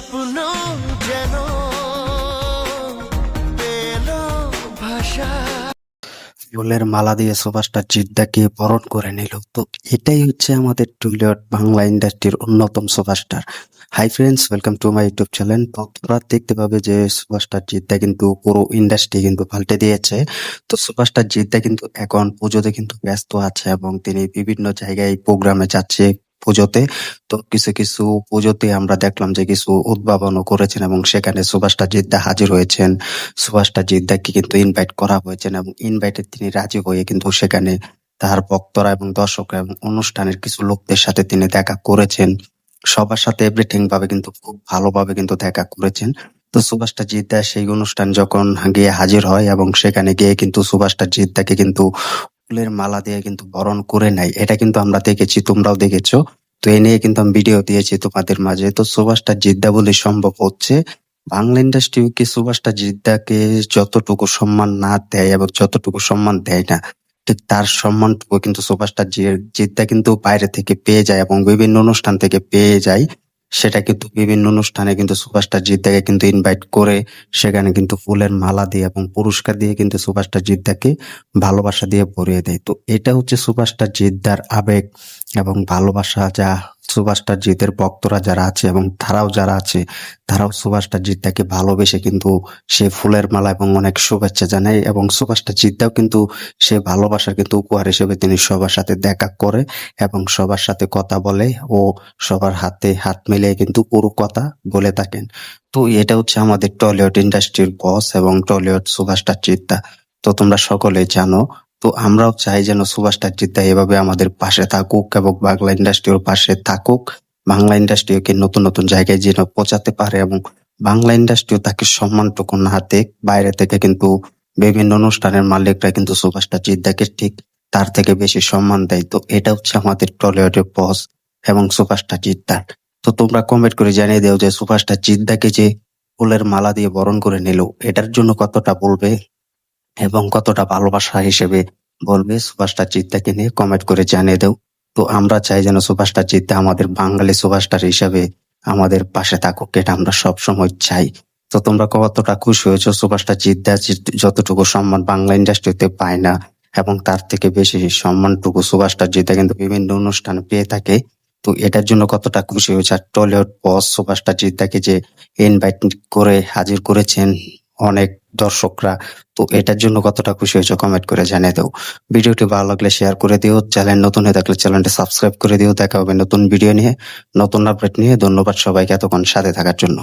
স্বপ্ন যেন পেলো ভাষা। ফুলের মালা দিয়ে সুপারস্টার জিদ্দাকে বরণ করে নিল। তো এটাই হচ্ছে আমাদের টলিউড বাংলা ইন্ডাস্ট্রির অন্যতম superstar. Hi friends, welcome to my YouTube channel. তো তোমরা দেখতে পাবে যে সুপারস্টার জিদ্দা কিন্তু পুরো ইন্ডাস্ট্রি কিন্তু পাল্টে দিয়েছে। তো সুপারস্টার জিদ্দা কিন্তু এখন পুজোতে কিন্তু ব্যস্ত আছে এবং তিনি বিভিন্ন জায়গায় প্রোগ্রামে যাচ্ছে পুজোতে। তো কিছু কিছু পুজোতে আমরা দেখলাম যে কিছু উদ্ভাবনও করেছেন এবং সেখানে সুপারস্টার জিদ্দা হাজির হয়েছেন। সুপারস্টার জিদ্দাকে কিন্তু ইনভাইট করা হয়েছেন এবং ইনভাইটে তিনি রাজি হয়ে কিন্তু সেখানে তার ভক্তরা এবং দর্শকরা এবং অনুষ্ঠানের কিছু লোকদের সাথে তিনি দেখা করেছেন। সবার সাথে এভরিথিং ভাবে কিন্তু খুব ভালোভাবে কিন্তু দেখা করেছেন। তো সুপারস্টার জিদ্দা সেই অনুষ্ঠান যখন গিয়ে হাজির হয় এবং সেখানে গিয়ে কিন্তু সুপারস্টার জিদ্দাকে কিন্তু ফুলের মালা দিয়ে কিন্তু বরণ করে নেয়। এটা কিন্তু আমরা দেখেছি, তোমরাও দেখেছো। তো এ নিয়ে কিন্তু আমি ভিডিও দিয়েছি তোমাদের মাঝে। তো সুপারস্টার জিদ্দা বলে সম্ভব হচ্ছে বাংলা ইন্ডাস্ট্রি কি সুপারস্টার জিদ্দাকে যতটুকু সম্মান না দেয় এবং যতটুকু সম্মান দেয় না, ঠিক তার সম্মানটুকু কিন্তু সুপারস্টার জিদ্দা কিন্তু বাইরে থেকে পেয়ে যায় এবং বিভিন্ন অনুষ্ঠান থেকে পেয়ে যায়। সেটা কিন্তু বিভিন্ন অনুষ্ঠানে কিন্তু সুপারস্টার জিদ্দাকে কিন্তু ইনভাইট করে সেখানে কিন্তু ফুলের মালা দিয়ে এবং পুরস্কার দিয়ে কিন্তু সুপারস্টার জিদ্দাকে ভালোবাসা দিয়ে ভরিয়ে দেয়। তো এটা হচ্ছে সুপারস্টার জিদ্দার আবেগ এবং ভালোবাসা, যা সুপারস্টার জিতের ভক্তরা যারা আছে এবং তারাও যারা আছে তারাও সুপারস্টার জিদ্দাকে ভালোবেসে কিন্তু সে ফুলের মালা এবং অনেক শুভেচ্ছা জানায় এবং সুপারস্টার জিদ্দাও কিন্তু সে ভালোবাসার কিন্তু উপহার হিসেবে তিনি সবার সাথে দেখা করে এবং সবার সাথে কথা বলে ও সবার হাতে হাত মিলিয়ে কিন্তু পুরো কথা বলে থাকেন। তো এটা হচ্ছে আমাদের টলিউড ইন্ডাস্ট্রির বস এবং টলিউড সুপারস্টার জিদ্দা। তো তোমরা সকলেই জানো। তো আমরাও চাই যেন সুপারস্টার জিদ্দা এভাবে আমাদের পাশে থাকুক এবং বাংলা ইন্ডাস্ট্রির পাশে থাকুক। বাংলা ইন্ডাস্ট্রিকে নতুন নতুন জায়গায় যেন পৌঁছাতে পারে এবং বাংলা ইন্ডাস্ট্রিও তাকে সম্মানটুকু না দেখ। বাইরে থেকে কিন্তু বিভিন্ন অনুষ্ঠানের মালিকরা কিন্তু সুপারস্টার জিদ্দাকে ঠিক তার থেকে বেশি সম্মান দেয়। তো এটা হচ্ছে আমাদের টলিউডের বস এবং সুপারস্টার জিদ্দা। তো তোমরা কমেন্ট করে জানিয়ে দাও যে সুপারস্টার জিদ্দাকে যে ফুলের মালা দিয়ে বরণ করে নিল, এটার জন্য কতটা বলবে এবং কতটা ভালোবাসা হিসেবে বলবে সুপারস্টার জিদ্দাকে নিয়ে কমেন্ট করে জানিয়ে দাও। তো আমরা চাই যেন সুপারস্টার জিদ্দা আমাদের বাঙালি সুপারস্টার হিসেবে আমাদের পাশে থাকুক, এটা আমরা সব সময় চাই। তো তোমরা কতটা খুশি হয়েছো সুপারস্টার জিদ্দা যতটুকু সম্মান বাংলা ইন্ডাস্ট্রিতে পায় না এবং তার থেকে বেশি সম্মানটুকু সুপারস্টার জিদ্দা কিন্তু বিভিন্ন অনুষ্ঠানে পেয়ে থাকে। তো এটার জন্য কতটা খুশি হয়েছে আর টলিউড বস সুপারস্টার জিদ্দাকে যে ইনভাইট করে হাজির করেছেন অনেক দর্শকরা, তো এটার জন্য কতটা খুশি হয়েছো কমেন্ট করে জানিয়ে দাও। ভিডিওটি ভালো লাগলে শেয়ার করে দিও, চ্যানেল নতুন হয়ে থাকলে চ্যানেলটি সাবস্ক্রাইব করে দিও। দেখা হবে নতুন ভিডিও নিয়ে, নতুন আপডেট নিয়ে। ধন্যবাদ সবাইকে এতক্ষণ সাথে থাকার জন্য।